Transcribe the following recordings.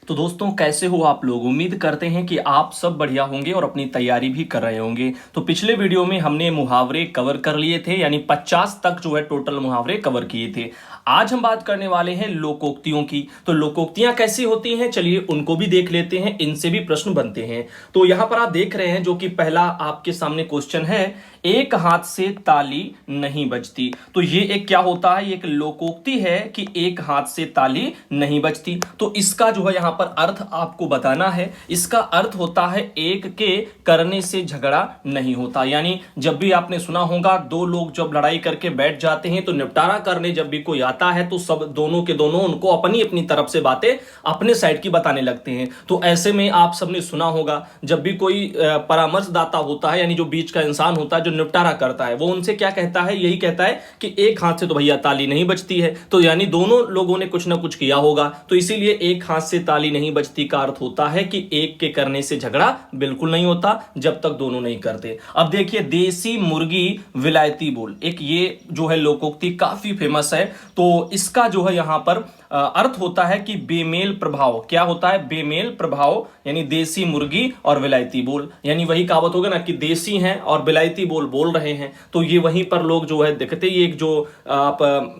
तो दोस्तों कैसे हो आप लोग। उम्मीद करते हैं कि आप सब बढ़िया होंगे और अपनी तैयारी भी कर रहे होंगे। तो पिछले वीडियो में हमने मुहावरे कवर कर लिए थे, यानी 50 तक जो है टोटल मुहावरे कवर किए थे। आज हम बात करने वाले हैं लोकोक्तियों की। तो लोकोक्तियां कैसी होती हैं, चलिए उनको भी देख लेते हैं, इनसे भी प्रश्न बनते हैं। तो यहां पर आप देख रहे हैं जो कि पहला आपके सामने क्वेश्चन है, एक हाथ से ताली नहीं बजती। तो ये एक क्या होता है, ये एक लोकोक्ति है कि एक हाथ से ताली नहीं बजती। तो इसका जो है यहां पर अर्थ आपको बताना है। इसका अर्थ होता है एक के करने से झगड़ा नहीं होता। यानी जब भी आपने सुना होगा दो लोग जब लड़ाई करके बैठ जाते हैं तो निपटारा करने जब भी कोई आता है तो सब दोनों के दोनों उनको अपनी अपनी तरफ से बातें अपने साइड की बताने लगते हैं। तो ऐसे में आप सबने सुना होगा जब भी कोई परामर्शदाता होता है, यानी जो बीच का इंसान होता है जो निपटारा करता है, वो उनसे क्या कहता है, यही कहता है कि एक हाथ से तो भैया ताली नहीं बजती है। तो यानी दोनों लोगों ने कुछ ना कुछ किया होगा। तो इसीलिए एक हाथ से ताली नहीं बजती का अर्थ होता है कि एक के करने से झगड़ा बिल्कुल नहीं होता जब तक दोनों नहीं करते। अब देखिए, देसी मुर्गी विलायती बोल, एक ये जो है लोकोक्ति काफी फेमस है। तो इसका जो है यहां पर अर्थ होता है कि बेमेल प्रभाव। क्या होता है, बेमेल प्रभाव, यानी देसी मुर्गी और विलायती बोल, यानी वही कहावत होगा ना कि देसी हैं और विलायती बोल बोल रहे हैं। तो ये वहीं पर लोग जो है देखते ही एक जो आप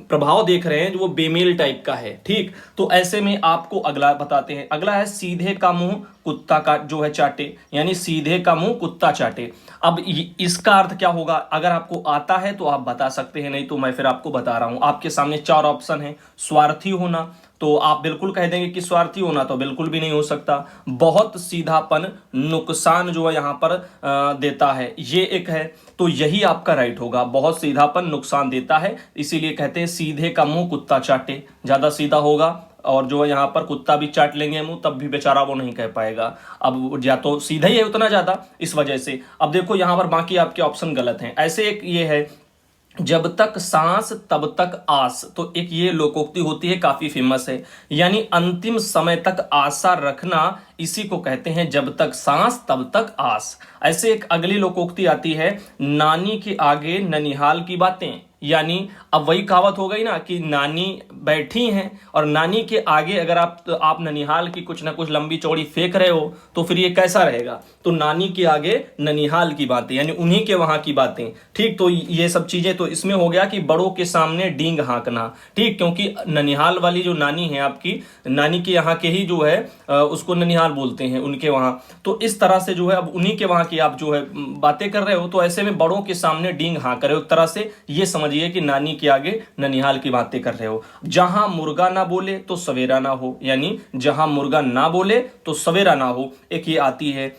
प्रभाव देख रहे हैं जो वो बेमेल टाइप का है। ठीक, तो ऐसे में आपको अगला बताते हैं। अगला है सीधे का मुंह कुत्ता का जो है चाटे, यानी सीधे का मुंह कुत्ता चाटे। अब इसका अर्थ क्या होगा, अगर आपको आता है तो आप बता सकते हैं, नहीं तो मैं फिर आपको बता रहा हूं। आपके सामने चार ऑप्शन है। स्वार्थी होना, तो आप बिल्कुल कह देंगे कि स्वार्थी होना तो बिल्कुल भी नहीं हो सकता। बहुत सीधापन नुकसान जो है यहां पर देता है, ये एक है। तो यही आपका राइट होगा, बहुत सीधापन नुकसान देता है, इसीलिए कहते हैं सीधे का मुंह कुत्ता चाटे। ज्यादा सीधा होगा और जो है यहाँ पर कुत्ता भी चाट लेंगे मुंह, तब भी बेचारा वो नहीं कह पाएगा। अब या तो सीधा ही है उतना ज्यादा, इस वजह से। अब देखो यहाँ पर बाकी आपके ऑप्शन गलत हैं। ऐसे एक ये है, जब तक सांस तब तक आस। तो एक ये लोकोक्ति होती है, काफी फेमस है, यानी अंतिम समय तक आशा रखना, इसी को कहते हैं जब तक सांस तब तक आस। ऐसे एक अगली लोकोक्ति आती है, नानी के आगे ननिहाल की बातें। यानी अब वही कहावत हो गई ना कि नानी बैठी हैं और नानी के आगे अगर आप ननिहाल की कुछ ना कुछ लंबी चौड़ी फेंक रहे हो तो फिर ये कैसा रहेगा। तो नानी के आगे ननिहाल की बातें, यानी उन्हीं के वहां की बातें। ठीक, तो ये सब चीजें तो इसमें हो गया कि बड़ों के सामने डींग हाँकना। ठीक, क्योंकि ननिहाल वाली जो नानी है आपकी, नानी के यहाँ के ही जो है उसको ननिहाल बोलते हैं उनके वहां। तो इस तरह से जो है अब उन्हीं के वहां की आप जो है बातें कर रहे हो, तो ऐसे में बड़ों के सामने डींग हाँक रहे हो। एक तरह से ये समझिए कि नानी के आगे ननिहाल की बातें कर रहे हो। जहां मुर्गा ना बोले तो सवेरा ना हो, यानी जहां मुर्गा ना बोले तो सवेरा ना हो, एक ये आती है।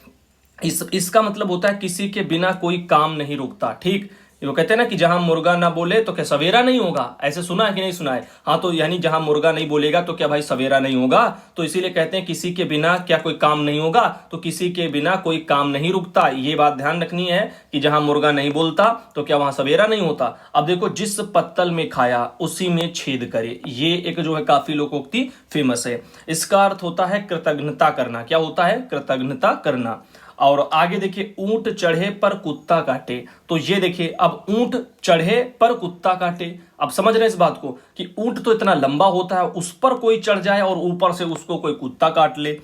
इसका मतलब होता है किसी के बिना कोई काम नहीं रुकता। ठीक, वो कहते हैं ना कि जहां मुर्गा ना बोले तो क्या सवेरा नहीं होगा। ऐसे सुना है कि नहीं सुना है। हाँ, तो यानी जहां मुर्गा नहीं बोलेगा तो क्या भाई सवेरा नहीं होगा। तो इसीलिए कहते हैं किसी के बिना क्या कोई काम नहीं होगा, तो किसी के बिना कोई काम नहीं रुकता। ये बात ध्यान रखनी है कि जहां मुर्गा नहीं बोलता तो क्या वहां सवेरा नहीं होता। अब देखो, जिस पत्तल में खाया उसी में छेद करे, ये एक जो है काफी लोकोक्ति फेमस है। इसका अर्थ होता है कृतज्ञता करना। क्या होता है, कृतज्ञता करना। और आगे देखिए, ऊंट चढ़े पर कुत्ता काटे। तो ये देखिए, अब ऊंट चढ़े पर कुत्ता काटे, अब समझ रहे हैं इस बात को कि ऊंट तो इतना लंबा होता है, उस पर कोई चढ़ जाए और ऊपर से उसको कोई कुत्ता काट ले।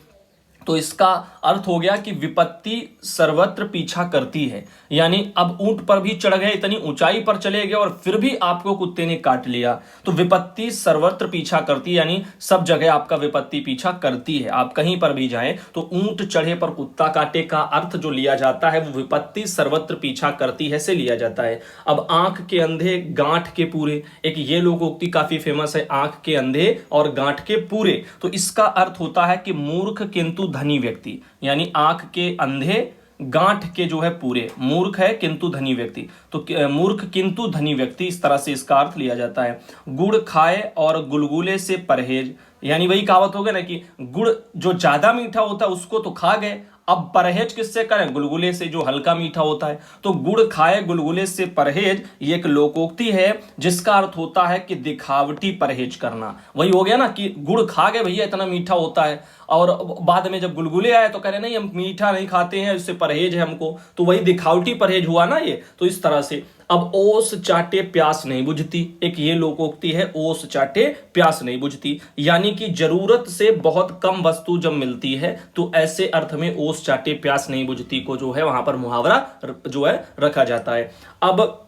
तो इसका अर्थ हो गया कि विपत्ति सर्वत्र पीछा करती है। यानी अब ऊंट पर भी चढ़ गए, इतनी ऊंचाई पर चले गए और फिर भी आपको कुत्ते ने काट लिया। तो विपत्ति सर्वत्र पीछा करती है, यानी सब जगह आपका विपत्ति पीछा करती है। आप कहीं पर भी जाएं तो ऊंट चढ़े पर कुत्ता काटे का अर्थ जो लिया जाता है वो विपत्ति सर्वत्र पीछा करती है से लिया जाता है। अब आंख के अंधे गांठ के पूरे, एक ये लोकोक्ति काफी फेमस है, आंख के अंधे और गांठ के पूरे। तो इसका अर्थ होता है कि मूर्ख किंतु धनी व्यक्ति, यानी आंख के अंधे गांठ के जो है पूरे, मूर्ख है किंतु धनी व्यक्ति। तो मूर्ख किंतु धनी व्यक्ति, इस तरह से इसका अर्थ लिया जाता है। गुड़ खाए और गुलगुले से परहेज, यानी वही कहावत हो गया ना कि गुड़ जो ज्यादा मीठा होता है उसको तो खा गए, अब परहेज किससे करें, गुलगुले से जो हल्का मीठा होता है। तो गुड़ खाए गुलगुले से परहेज, ये एक लोकोक्ति है जिसका अर्थ होता है कि दिखावटी परहेज करना। वही हो गया ना कि गुड़ खा गए भैया इतना मीठा होता है, और बाद में जब गुलगुले आए तो कह रहे नहीं हम मीठा नहीं खाते हैं, इससे परहेज है हमको। तो वही दिखावटी परहेज हुआ ना ये। तो इस तरह से अब ओस चाटे प्यास नहीं बुझती, एक ये लोकोक्ति है, ओस चाटे प्यास नहीं बुझती, यानी कि जरूरत से बहुत कम वस्तु जब मिलती है तो ऐसे अर्थ में ओस चाटे प्यास नहीं बुझती को जो है वहां पर मुहावरा जो है रखा जाता है। अब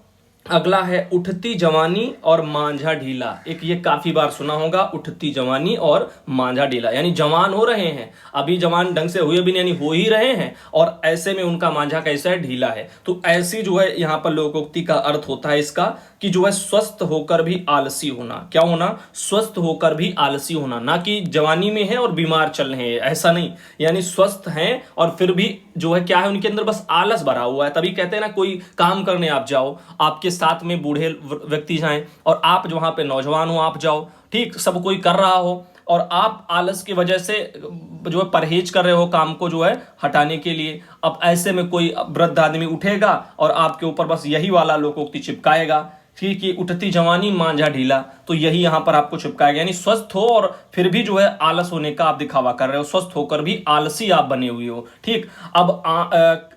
अगला है उठती जवानी और मांझा ढीला। एक ये काफी बार सुना होगा, उठती जवानी और मांझा ढीला, यानी जवान हो रहे हैं, अभी जवान ढंग से हुए भी नहीं, यानी हो ही रहे हैं, और ऐसे में उनका मांझा कैसा है, ढीला है। तो ऐसी जो है यहाँ पर लोकोक्ति का अर्थ होता है इसका कि जो है स्वस्थ होकर भी आलसी होना। क्या होना, स्वस्थ होकर भी आलसी होना, ना कि जवानी में है और बीमार चल रहे हैं, ऐसा नहीं, यानी स्वस्थ हैं और फिर भी जो है क्या है, उनके अंदर बस आलस भरा हुआ है। तभी कहते हैं ना, कोई काम करने आप जाओ, आपके साथ में बूढ़े व्यक्ति जाएं और आप जो वहां पे नौजवान हो आप जाओ, ठीक, सब कोई कर रहा हो और आप आलस की वजह से जो है परहेज कर रहे हो काम को जो है हटाने के लिए। अब ऐसे में कोई वृद्ध आदमी उठेगा और आपके ऊपर बस यही वाला लोकोक्ति चिपकाएगा, ठीक है, उठती जवानी मांझा ढीला, तो यही यहां पर आपको चिपकाएगा, यानी स्वस्थ हो और फिर भी जो है आलस होने का आप दिखावा कर रहे हो, स्वस्थ होकर भी आलसी आप बने हुए हो, ठीक। अब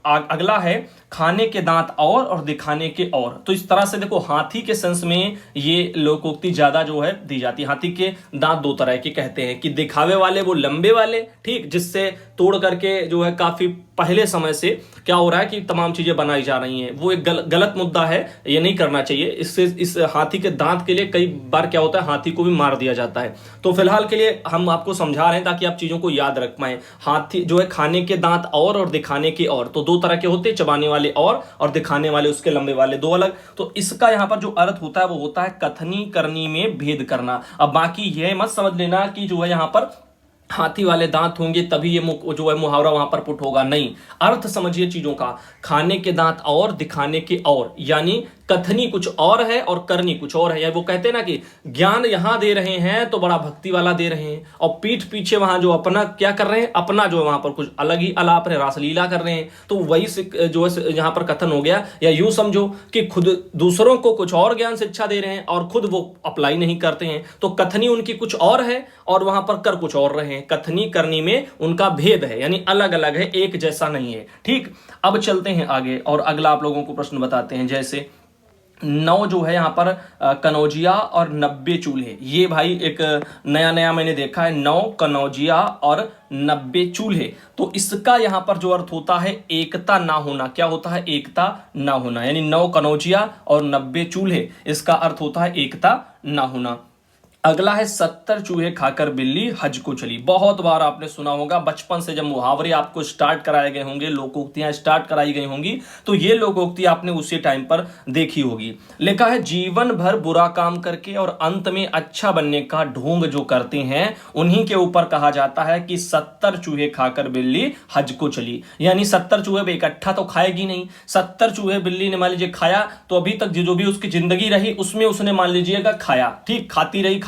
अगला है खाने के दांत और दिखाने के और। तो इस तरह से देखो, हाथी के सेंस में ये लोकोक्ति ज्यादा जो है दी जाती है। हाथी के दांत दो तरह के कहते हैं, कि दिखावे वाले वो लंबे वाले, ठीक, जिससे तोड़ करके जो है काफी पहले समय से क्या हो रहा है कि तमाम चीजें बनाई जा रही हैं, वो एक गलत मुद्दा है, ये नहीं करना चाहिए। इससे इस हाथी के दांत के लिए कई बार क्या होता है, हाथी को भी मार दिया जाता है। तो फिलहाल के लिए हम आपको समझा रहे हैं ताकि आप चीजों को याद रख पाए। हाथी जो है खाने के दांत और दिखाने के और, तो दो तरह के होते हैं, चबाने वाले और दिखाने वाले उसके लंबे वाले, दो अलग। तो इसका यहां पर जो अर्थ होता है वो होता है कथनी करनी में भेद करना। अब बाकी ये मत समझ लेना कि जो है यहां पर हाथी वाले दांत होंगे तभी ये जो है मुहावरा वहां पर पुट होगा, नहीं। अर्थ समझिए चीजों का, खाने के दांत और दिखाने के और, यानी कथनी कुछ और है और करनी कुछ और है। वो कहते हैं ना कि ज्ञान यहां दे रहे हैं तो बड़ा भक्ति वाला दे रहे हैं, और पीठ पीछे वहां जो अपना क्या कर रहे हैं, अपना जो है वहां पर कुछ अलग ही अलाप है, रासलीला कर रहे हैं। तो वही जो है यहां पर कथन हो गया। या यूं समझो कि खुद दूसरों को कुछ और ज्ञान शिक्षा दे रहे हैं और खुद वो अप्लाई नहीं करते हैं, तो कथनी उनकी कुछ और है और वहां पर कर कुछ और रहे हैं। कथनी करनी में उनका भेद है, यानी अलग अलग है, एक जैसा नहीं है, ठीक। अब चलते हैं आगे और अगला आप लोगों को प्रश्न बताते हैं। जैसे 9 जो है यहाँ पर कनौजिया और 90 चूल्हे, ये भाई एक नया नया मैंने देखा है, 9 कनौजिया और 90 चूल्हे। तो इसका यहाँ पर जो अर्थ होता है एकता ना होना। क्या होता है, एकता ना होना, यानी 9 कनौजिया और 90 चूल्हे, इसका अर्थ होता है एकता ना होना। अगला है 70 चूहे खाकर बिल्ली हज को चली। बहुत बार आपने सुना होगा, बचपन से जब मुहावरे आपको स्टार्ट कराए गए होंगे, लोकोक्तियां स्टार्ट कराई गई होंगी, तो ये लोकोक्ति आपने उसी टाइम पर देखी होगी। लिखा है जीवन भर बुरा काम करके और अंत में अच्छा बनने का ढोंग जो करते हैं, उन्हीं के ऊपर कहा जाता है कि 70 चूहे खाकर बिल्ली हज को चली। यानी 70 चूहे पे इकट्ठा तो खाएगी नहीं, 70 चूहे बिल्ली ने मान लीजिए खाया, तो अभी तक जो भी उसकी जिंदगी रही उसमें उसने मान लीजिएगा खाया, ठीक, खाती रही,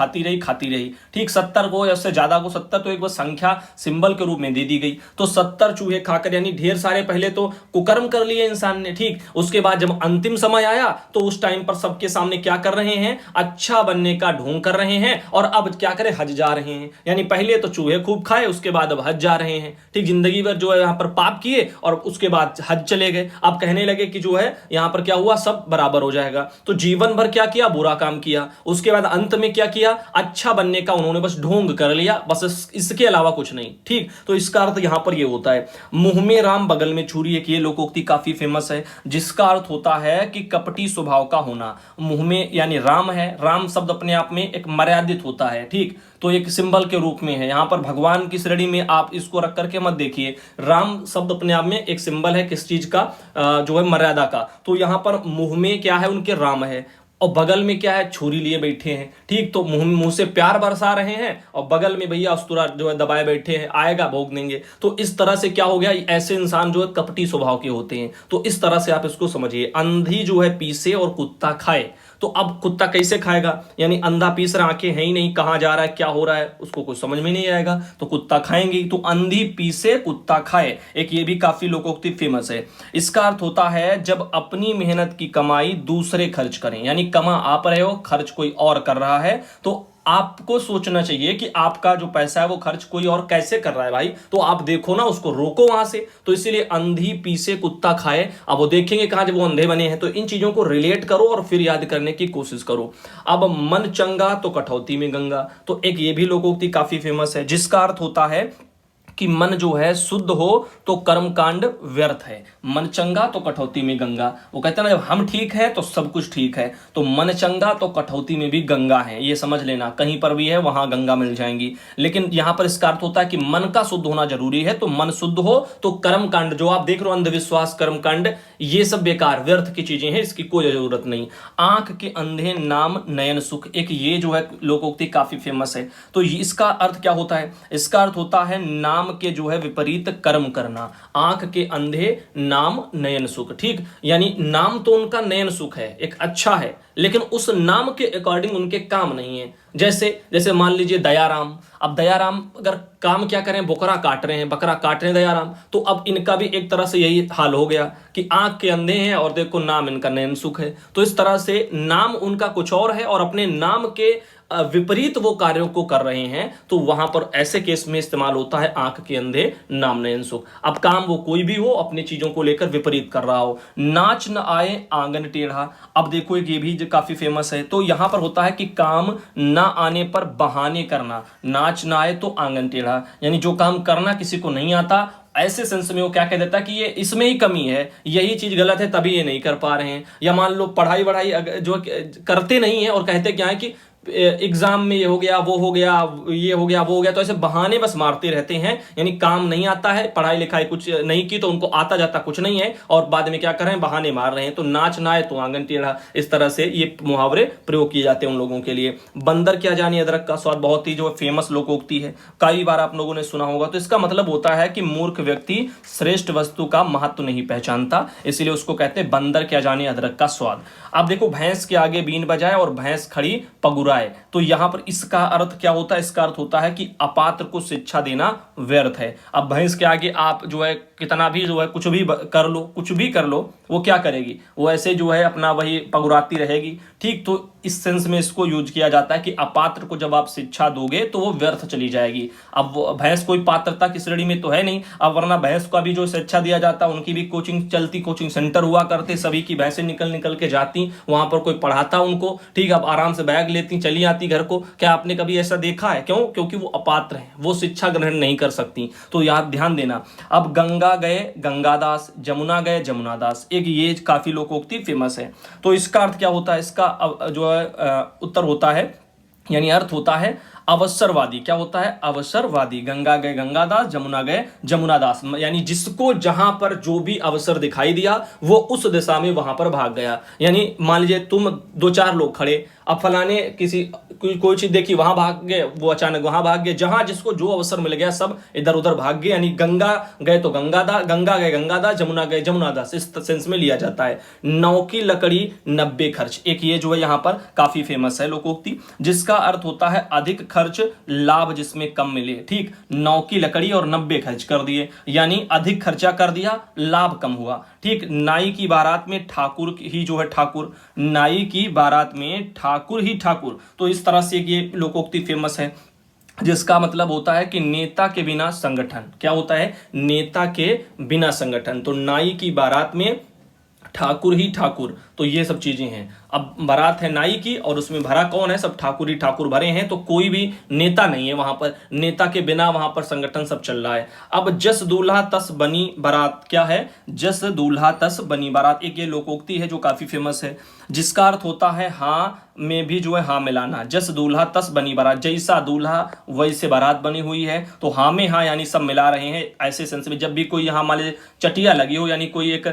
ठीक। 70 को या उससे ज्यादा को, 70 तो एक बस संख्या सिंबल के रूप में दे दी गई। तो 70 चूहे खाकर, यानी ढेर सारे पहले तो कुकर्म कर लिए इंसान ने, ठीक। उसके बाद जब अंतिम समय आया तो उस टाइम पर सबके सामने क्या कर रहे हैं, अच्छा बनने का ढोंग कर रहे हैं, और अब क्या करें, हज जा रहे हैं। यानी पहले तो चूहे खूब खाए, उसके बाद अब हज जा रहे हैं, ठीक। जिंदगी भर जो है यहाँ पर पाप किए और उसके बाद हज चले गए। अब कहने लगे कि जो है यहाँ पर क्या हुआ, सब बराबर हो जाएगा। तो जीवन भर क्या किया, बुरा काम किया, उसके बाद अंत में क्या किया, अच्छा बनने का उन्होंने बस ढोंग कर लिया, बस इसके अलावा कुछ नहीं, ठीक। तो इसका अर्थ यहां पर ये होता है। मुंह में राम बगल में छुरी, एक ये लोकोक्ति काफी फेमस है, जिसका अर्थ होता है कि कपटी स्वभाव का होना। मुंह में यानी राम है, राम शब्द अपने आप में एक मर्यादित होता है, ठीक, तो एक सिंबल के रूप में है। यहां पर भगवान की श्रेणी में आप इसको रख करके मत देखिए, राम शब्द अपने आप में एक सिंबल है किस चीज का, जो है मर्यादा का। तो यहां पर मुंह में क्या है, उनके राम है, और बगल में क्या है, छुरी लिए बैठे हैं, ठीक। तो मुंह से प्यार बरसा रहे हैं और बगल में भैया अस्तुरा जो है दबाए बैठे हैं, आएगा भोग देंगे। तो इस तरह से क्या हो गया, ऐसे इंसान जो है कपटी स्वभाव के होते हैं। तो इस तरह से आप इसको समझिए। अंधी जो है पीसे और कुत्ता खाए, तो अब कुत्ता कैसे खाएगा, यानी अंधा पीस रहा, आंखें है ही नहीं, कहां जा रहा है, क्या हो रहा है, उसको कुछ समझ में नहीं आएगा, तो कुत्ता खाएंगी। तो अंधी पीसे कुत्ता खाए, एक ये भी काफी लोकोक्ति फेमस है। इसका अर्थ होता है जब अपनी मेहनत की कमाई दूसरे खर्च करें, यानी कमा आप रहे हो, खर्च कोई और कर रहा है, तो आपको सोचना चाहिए कि आपका जो पैसा है वो खर्च कोई और कैसे कर रहा है भाई, तो आप देखो ना, उसको रोको वहां से। तो इसीलिए अंधी पीसे कुत्ता खाए, अब वो देखेंगे कहां जब वो अंधे बने हैं। तो इन चीजों को रिलेट करो और फिर याद करने की कोशिश करो। अब मन चंगा तो कटौती में गंगा, तो एक ये भी लोकोक्ति काफी फेमस है, जिसका अर्थ होता है कि मन जो है शुद्ध हो तो कर्मकांड व्यर्थ है, मन चंगा तो कटौती में गंगा। वो कहते हैं ना, जब हम ठीक है तो सब कुछ ठीक है, तो मन चंगा तो कटौती में भी गंगा है, ये समझ लेना, कहीं पर भी है वहां गंगा मिल जाएंगी। लेकिन यहां पर इसका अर्थ होता है कि मन का शुद्ध होना जरूरी है, तो मन शुद्ध हो तो कर्मकांड जो आप देख रहे हो, अंधविश्वास, कर्मकांड, ये सब बेकार व्यर्थ की चीजें हैं, इसकी कोई जरूरत नहीं। आंख के अंधे नाम नयन सुख, एक ये जो है लोकोक्ति काफी फेमस है। तो इसका अर्थ क्या होता है? इसका अर्थ होता है नाम के जो है विपरीत कर्म करना। आंख के अंधे नाम नयन सुख, ठीक, यानी नाम तो उनका नयन सुख है, एक अच्छा है, लेकिन उस नाम के अकॉर्डिंग उनके काम नहीं है। जैसे जैसे मान लीजिए दयाराम, अब दयाराम अगर काम क्या करें, बकरा काट रहे हैं, बकरा काट रहे हैं दयाराम, तो अब इनका भी एक तरह से यही हाल हो गया कि आंख के अंधे हैं और देखो नाम इनका नयन सुख है। तो इस तरह से नाम उनका कुछ और है और अपने नाम के विपरीत वो कार्यों को कर रहे हैं, तो वहां पर ऐसे केस में इस्तेमाल होता है आंख के अंधे नाम नयन सुख। अब काम वो कोई भी हो, अपनी चीजों को लेकर विपरीत कर रहा हो। नाच न आए आंगन टेढ़ा, अब देखो ये भी काफी फेमस है। तो यहां पर होता है कि काम ना आने पर बहाने करना, नाच ना आए तो आंगन टेढ़ा, यानी जो काम करना किसी को नहीं आता, ऐसे सेंस में वो क्या कह देता कि ये इसमें ही कमी है, यही चीज गलत है तभी ये नहीं कर पा रहे हैं। या मान लो पढ़ाई वढ़ाई जो करते नहीं है और कहते क्या है कि एग्जाम में ये हो गया, वो हो गया, ये हो गया, वो हो गया, तो ऐसे बहाने बस मारते रहते हैं, यानी काम नहीं आता है, पढ़ाई लिखाई कुछ नहीं की तो उनको आता जाता कुछ नहीं है, और बाद में क्या कर रहे हैं, बहाने मार रहे हैं। तो नाच ना आए तो आंगन टेढ़ा, इस तरह से ये मुहावरे प्रयोग किए जाते हैं उन लोगों के लिए। बंदर क्या जाने अदरक का स्वाद, बहुत ही जो फेमस लोकोक्ति है, कई बार आप लोगों ने सुना होगा। तो इसका मतलब होता है कि मूर्ख व्यक्ति श्रेष्ठ वस्तु का महत्व नहीं पहचानता, इसलिए उसको कहते हैं बंदर क्या जाने अदरक का स्वाद। आप देखो, भैंस के आगे बीन बजाए और भैंस खड़ी पगुराए, तो यहां पर इसका अर्थ क्या होता है? इसका अर्थ होता है कि अपात्र को शिक्षा देना व्यर्थ है। अब भैंस के आगे आप जो है कितना भी जो है कुछ भी कर लो, कुछ भी कर लो, वो क्या करेगी? वो ऐसे जो है अपना वही पगुराती रहेगी, ठीक। तो इस सेंस में इसको यूज किया जाता है कि अपात्र को जब आप शिक्षा दोगे तो वो व्यर्थ चली जाएगी। अब वो भैंस कोई पात्रता की श्रेणी में तो है नहीं, अब वरना भैंस को भी जो शिक्षा दिया जाता, उनकी भी कोचिंग चलती, कोचिंग सेंटर हुआ करते, सभी की भैंसें निकल निकल के जाती, वहां पर कोई पढ़ाता उनको, ठीक। अब आराम से बैग लेती चली आती घर को। क्या आपने कभी ऐसा देखा है? क्यों? क्योंकि वो अपात्र है, वो शिक्षा ग्रहण नहीं कर सकती। तो यहाँ ध्यान देना। अब गंगा गए गंगादास, जमुना गए जमुनादास, एक ये काफी लोकोक्ति फेमस है। तो इसका अर्थ क्या होता है? इसका जो है उत्तर होता है, यानी अर्थ होता है अवसरवादी। क्या होता है? अवसरवादी। गंगा गए गंगादास, जमुना गए जमुनादास, यानी जिसको जहां पर जो भी अवसर दिखाई दिया वो उस दिशा में वहां पर भाग गया। यानी मान लीजिए तुम दो चार लोग खड़े, अब फलाने किसी कोई चीज देखी, वहां भाग गए, वो अचानक वहां भाग गए, जहां जिसको जो अवसर मिल गया सब इधर उधर भाग गए। यानी गंगा गए तो गंगादास, गंगा गए गंगादास, जमुना गए जमुनादास, इस सेंस में लिया जाता है। 9 की लकड़ी 90 खर्च, एक ये जो है यहां पर काफी फेमस है लोकोक्ति, जिसका अर्थ होता है अधिक खर्च लाभ जिसमें कम मिले, ठीक। 9 की लकड़ी और 90 खर्च कर दिए, यानी अधिक खर्चा कर दिया, लाभ कम हुआ, ठीक। नाई की बारात में ठाकुर ही जो है ठाकुर, नाई की बारात में ठाकुर ही ठाकुर। तो इस तरह से ये लोकोक्ति फेमस है, जिसका मतलब होता है कि नेता के बिना संगठन। क्या होता है? नेता के बिना संगठन। तो नाई की बारात में ठाकुर ही ठाकुर, तो ये सब चीजें हैं। अब बारात है नाई की और उसमें भरा कौन है? सब ठाकुर ही ठाकुर भरे हैं, तो कोई भी नेता नहीं है वहां पर, नेता के बिना वहां पर संगठन सब चल रहा है। अब जस दूल्हा तस बनी बारात, क्या है? जस दूल्हा तस बनी बारात, एक ये लोकोक्ति है जो काफी फेमस है, जिसका अर्थ होता है हाँ में भी जो है हाँ मिलाना। जस दूल्हा तस बनी बारात, जैसा दूल्हा वैसे बारात बनी हुई है, तो हाँ में हाँ यानी सब मिला रहे हैं। ऐसे सेंस में जब भी कोई यहाँ मान लीजिए चटिया लगी हो, यानी कोई एक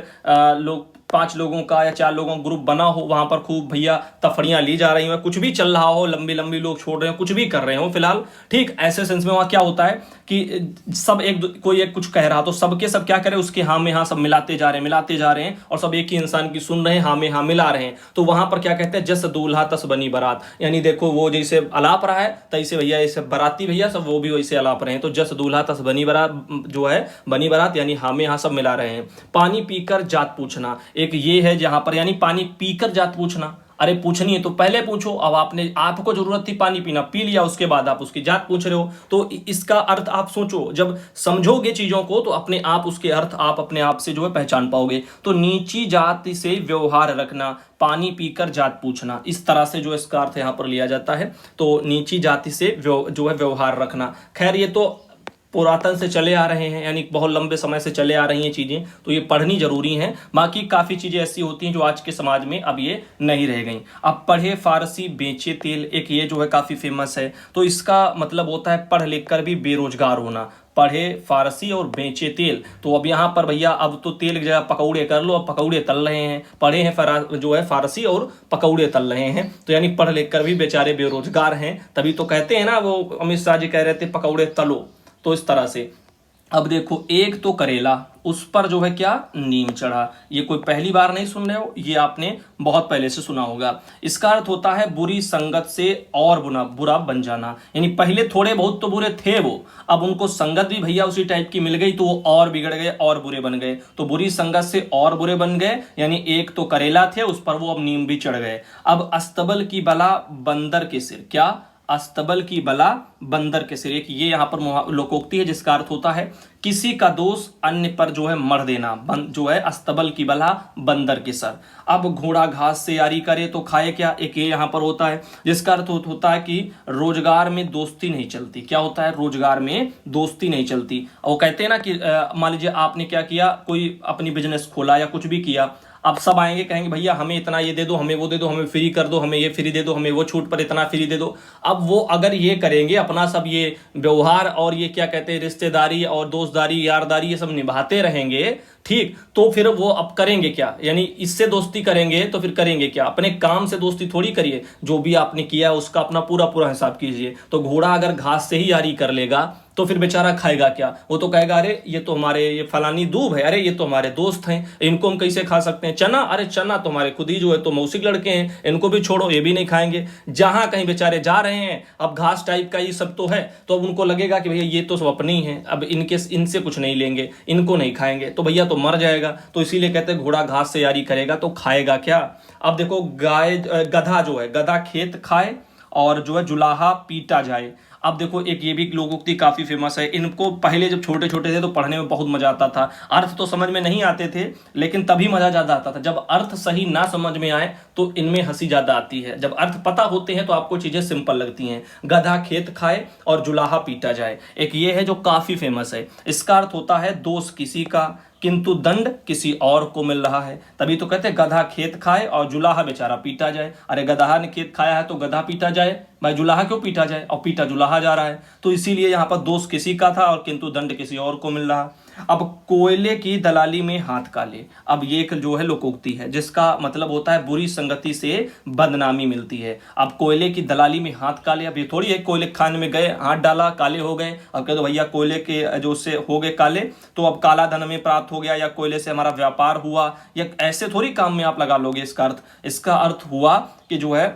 लोग 5 लोगों का या 4 लोगों का ग्रुप बना हो, वहां पर खूब भैया तफड़ियां ली जा रही हो, कुछ भी चल रहा हो, लंबी लंबी लोग छोड़ रहे हो, कुछ भी कर रहे हो फिलहाल, ठीक। ऐसे सेंस में वहां क्या होता है कि सब कोई एक कुछ कह रहा, तो सबके सब क्या करे, उसके हाँ में हाँ सब मिलाते जा रहे हैं और सब एक ही इंसान की सुन रहे हैं, हाँ में हाँ मिला रहे हैं। तो वहां पर क्या कहते हैं? जस दूल्हा तस बनी बारात, यानी देखो वो जैसे अलाप रहा है तैसे भैया ऐसे बाराती भैया सब वो भी वैसे अलाप रहे हैं। तो जस दूल्हा तस बनी बारात जो है बनी बारात, यानी हाँ में हाँ सब मिला रहे हैं। पानी पीकर जात पूछना, एक ये है जहां पर, यानी पानी पीकर जात पूछना। अरे पूछनी है तो पहले पूछो। अब आपको जरूरत थी पानी पीना, पी लिया, उसके बाद आप उसकी जात पूछ रहे हो। तो इसका अर्थ आप सोचो, जब समझोगे चीजों को तो अपने आप उसके अर्थ आप अपने आप से जो है पहचान पाओगे। तो नीची जाति से व्यवहार रखना, पानी पीकर जात पूछना, इस तरह से जो इसका अर्थ यहां पर लिया जाता है। तो नीची जाति से जो है व्यवहार रखना। खैर ये तो पुरातन से चले आ रहे हैं, यानी बहुत लंबे समय से चले आ रही हैं चीजें, तो ये पढ़नी जरूरी हैं। बाकी काफी चीजें ऐसी होती हैं जो आज के समाज में अब ये नहीं रह गई। अब पढ़े फारसी बेचे तेल, एक ये जो है काफी फेमस है। तो इसका मतलब होता है पढ़ लिख कर भी बेरोजगार होना। पढ़े फारसी और बेचे तेल, तो अब यहाँ पर भैया अब तो तेल की जगह पकौड़े कर लो, अब पकौड़े तल रहे हैं। पढ़े हैं जो है फारसी और पकौड़े तल रहे हैं, तो यानी पढ़ लिख कर भी बेचारे बेरोजगार हैं। तभी तो कहते हैं ना, वो अमित शाह जी कह रहे थे पकौड़े तलो। तो इस तरह से अब देखो, एक तो करेला, उस पर जो है क्या, नीम चढ़ा। ये कोई पहली बार नहीं सुन रहे हो, ये आपने बहुत पहले से सुना होगा। इसका अर्थ होता है बुरी संगत से और बुरा बन जाना। यानी पहले थोड़े बहुत तो बुरे थे वो, अब उनको संगत भी भैया उसी टाइप की मिल गई तो वो और बिगड़ गए और बुरे बन गए। तो बुरी संगत से और बुरे बन गए, यानी एक तो करेला थे, उस पर वो अब नीम भी चढ़ गए। अब अस्तबल की बला बंदर के सिर, क्या, अस्तबल की बला बंदर के सिर, एक ये यहाँ पर लोकोक्ति है जिसका अर्थ होता है किसी का दोष अन्य पर जो है मर देना। जो है अस्तबल की बला बंदर के सर। अब घोड़ा घास से यारी करे तो खाए क्या, एक ये यहाँ पर होता है जिसका अर्थ होता है कि रोजगार में दोस्ती नहीं चलती। क्या होता है, रोजगार में दोस्ती नहीं चलती। और वो कहते हैं ना कि मान लीजिए आपने क्या किया, कोई अपनी बिजनेस खोला या कुछ भी किया, अब सब आएंगे कहेंगे भैया हमें इतना ये दे दो, हमें वो दे दो, हमें फ्री कर दो, हमें ये फ्री दे दो, हमें वो छूट पर इतना फ्री दे दो। अब वो अगर ये करेंगे, अपना सब ये व्यवहार और ये क्या कहते हैं रिश्तेदारी और दोस्तदारी यारदारी ये सब निभाते रहेंगे, ठीक, तो फिर वो अब करेंगे क्या, यानी इससे दोस्ती करेंगे तो फिर करेंगे क्या, अपने काम से दोस्ती थोड़ी करिए। जो भी आपने किया उसका अपना पूरा पूरा हिसाब कीजिए। तो घोड़ा अगर घास से ही यारी कर लेगा तो फिर बेचारा खाएगा क्या, वो तो कहेगा अरे ये तो हमारे ये फलानी दूब है, अरे ये तो हमारे दोस्त हैं, इनको हम कैसे खा सकते हैं। चना, अरे चना तो हमारे खुद ही जो है तो मौसी लड़के हैं, इनको भी छोड़ो, ये भी नहीं खाएंगे। जहां कहीं बेचारे जा रहे हैं, अब घास टाइप का ये सब तो है, तो अब उनको लगेगा कि भैया ये तो सब अपने ही हैं, अब इनसे कुछ नहीं लेंगे, इनको नहीं खाएंगे, तो भैया तो मर जाएगा। तो इसीलिए कहते हैं घोड़ा घास से यारी करेगा तो खाएगा क्या। अब देखो, गधा जो है, गधा खेत खाए और जो है जुलाहा पीटा जाए। अब देखो, एक ये भी लोकोक्ति काफी फेमस है। इनको पहले जब छोटे छोटे थे तो पढ़ने में बहुत मजा आता था। अर्थ तो समझ में नहीं आते थे, लेकिन तभी मजा ज्यादा आता था। जब अर्थ सही ना समझ में आए तो इनमें हंसी ज्यादा आती है। जब अर्थ पता होते हैं तो आपको चीजें सिंपल लगती हैं। गधा खेत खाए और जुलाहा पीटा जाए, एक ये है जो काफी फेमस है। इसका अर्थ होता है दोष किसी का किंतु दंड किसी और को मिल रहा है। तभी तो कहते हैं गधा खेत खाए और जुलाहा बेचारा पीटा जाए। अरे गधा ने खेत खाया है तो गधा पीटा जाए, भाई जुलाहा क्यों पीटा जाए, और पीटा जुलाहा जा रहा है। तो इसीलिए यहाँ पर दोष किसी का था और किंतु दंड किसी और को मिल रहा। अब कोयले की दलाली में हाथ काले, अब ये एक जो है लोकोक्ति है जिसका मतलब होता है बुरी संगति से बदनामी मिलती है। अब कोयले की दलाली में हाथ काले, अब ये थोड़ी है कोयले खान में गए हाथ डाला काले हो गए, अब कह दो भैया कोयले के जो से हो गए काले तो अब काला धन में प्राप्त हो गया या कोयले से हमारा व्यापार हुआ, या ऐसे थोड़ी काम में आप लगा लोगे इसका अर्थ। इसका अर्थ हुआ कि जो है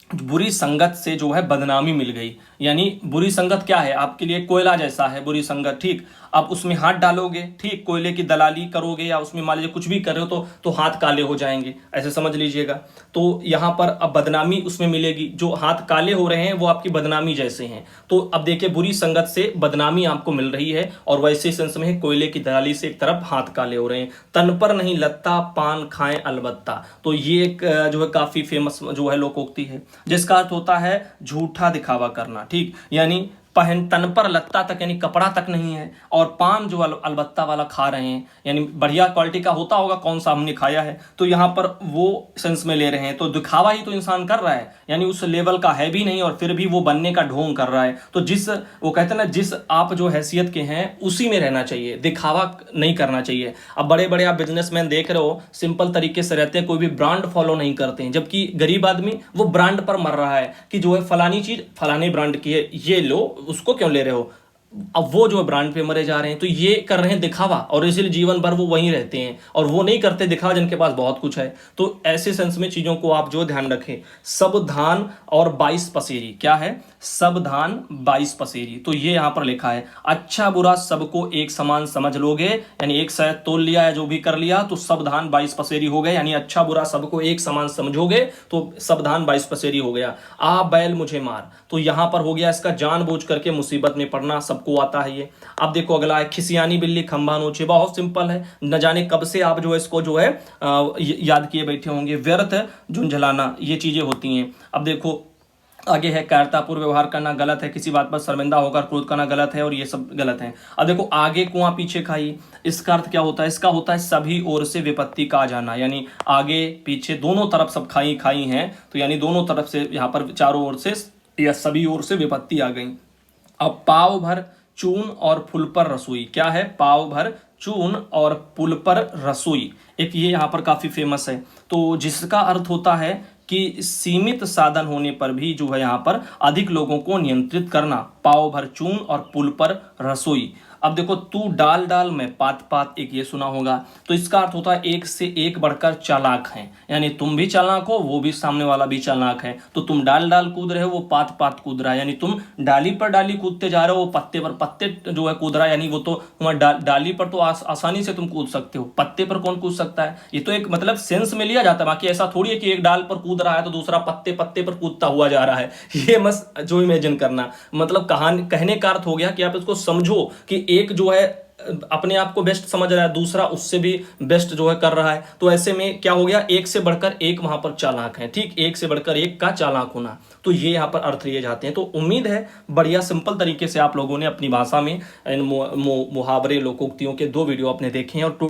बुरी संगत से जो है बदनामी मिल गई। यानी बुरी संगत क्या है, आपके लिए कोयला जैसा है बुरी संगत, ठीक, आप उसमें हाथ डालोगे, ठीक, कोयले की दलाली करोगे या उसमें मान लीजिए कुछ भी कर रहे हो तो हाथ काले हो जाएंगे, ऐसे समझ लीजिएगा। तो यहाँ पर अब बदनामी उसमें मिलेगी, जो हाथ काले हो रहे हैं वो आपकी बदनामी जैसे हैं। तो अब देखिए बुरी संगत से बदनामी आपको मिल रही है और वैसे सेंस में कोयले की दलाली से एक तरफ हाथ काले हो रहे हैं। तन पर नहीं लत्ता पान खाएं अलबत्ता, तो ये एक जो है काफी फेमस जो है लोकोक्ति है जिसका अर्थ होता है झूठा दिखावा करना, ठीक, यानी तन पर लत्ता तक यानी कपड़ा तक नहीं है और पान जो अलबत्ता वाला खा रहे हैं, यानी बढ़िया क्वालिटी का होता होगा कौन सा हमने खाया है, तो यहाँ पर वो सेंस में ले रहे हैं। तो दिखावा ही तो इंसान कर रहा है, यानी उस लेवल का है भी नहीं और फिर भी वो बनने का ढोंग कर रहा है। तो वो कहते हैं ना, जिस आप जो हैसियत के हैं उसी में रहना चाहिए, दिखावा नहीं करना चाहिए। अब बड़े बड़े आप बिजनेसमैन देख रहे हो सिंपल तरीके से रहते हैं, कोई भी ब्रांड फॉलो नहीं करते हैं, जबकि गरीब आदमी वो ब्रांड पर मर रहा है कि जो है फलानी चीज फलाने ब्रांड की है, ये लो, उसको क्यों ले रहे हो, अब वो जो ब्रांड पे मरे जा रहे हैं, तो ये कर रहे हैं दिखावा, और इसलिए जीवन भर वो वहीं रहते हैं, और वो नहीं करते दिखावा जिनके पास बहुत कुछ है। तो ऐसे सेंस में चीजों को आप जो ध्यान रखें, सावधान और 22 पसेरी, क्या है, सावधान 22 पसेरी, तो ये यहां पर लिखा है अच्छा बुरा सबको एक समान समझ लोगे, यानी एक शायद तोल लिया या जो भी कर लिया तो सावधान 22 पसेरी हो गए, यानी अच्छा बुरा सबको एक समान समझोगे तो सावधान 22 पसेरी हो गया। आ बैल मुझे मार, तो यहां पर हो गया इसका जानबूझ करके मुसीबत में पड़ना, सबको आता है ये। अब देखो अगला है खिसियानी बिल्ली खंभा नोचे, बहुत सिंपल है, न जाने कब से आप जो है इसको जो है याद किए बैठे होंगे, व्यर्थ झुंझलाना, ये चीजें होती हैं। अब देखो आगे है कायरतापूर्ण व्यवहार करना गलत है, किसी बात पर शर्मिंदा होकर क्रोध करना गलत है, और ये सब गलत है। अब देखो आगे कुआं पीछे खाई, इसका अर्थ क्या होता है, इसका होता है सभी ओर से विपत्ति का आ जाना, यानी आगे पीछे दोनों तरफ सब खाई खाई हैं, तो यानी दोनों तरफ से यहाँ पर चारों ओर से या सभी ओर से विपत्ति आ गई। अब पाव भर चून और फुल पर रसोई, क्या है, पाव भर चून और पुल पर रसोई, एक ये यहाँ पर काफी फेमस है, तो जिसका अर्थ होता है कि सीमित साधन होने पर भी जो है यहाँ पर अधिक लोगों को नियंत्रित करना, पाव भर चून और पुल पर रसोई। अब देखो तू डाल डाल मैं पात पात, एक ये सुना होगा, तो इसका अर्थ होता है एक से एक बढ़कर चालाक हैं, यानी तुम भी चालाक हो वो भी सामने वाला भी चालाक है, तो तुम डाल डाल कूद रहे हो वो पात पात कूद रहा है, यानी तुम डाली पर डाली कूदते जा रहे हो वो पत्ते पर पत्ते जो है कूद रहा है, यानी वो तो डाली पर तो आसानी से तुम कूद सकते हो, पत्ते पर कौन कूद सकता है, ये तो एक मतलब सेंस में लिया जाता है, बाकी ऐसा थोड़ी है कि एक डाल पर कूद रहा है तो दूसरा पत्ते पत्ते पर कूदता हुआ जा रहा है, ये मत जो इमेजिन करना, मतलब कहानी कहने का अर्थ हो गया कि आप इसको समझो कि एक जो है अपने आप को बेस्ट समझ रहा है, दूसरा उससे भी बेस्ट जो है कर रहा है, तो ऐसे में क्या हो गया, एक से बढ़कर एक वहां पर चालाक है, ठीक, एक से बढ़कर एक का चालाक होना, तो ये यहाँ पर अर्थ लिए जाते हैं। तो उम्मीद है बढ़िया सिंपल तरीके से आप लोगों ने अपनी भाषा में इन मुहावरे लोकोक्तियों के 2 वीडियो आपने देखे हैं, और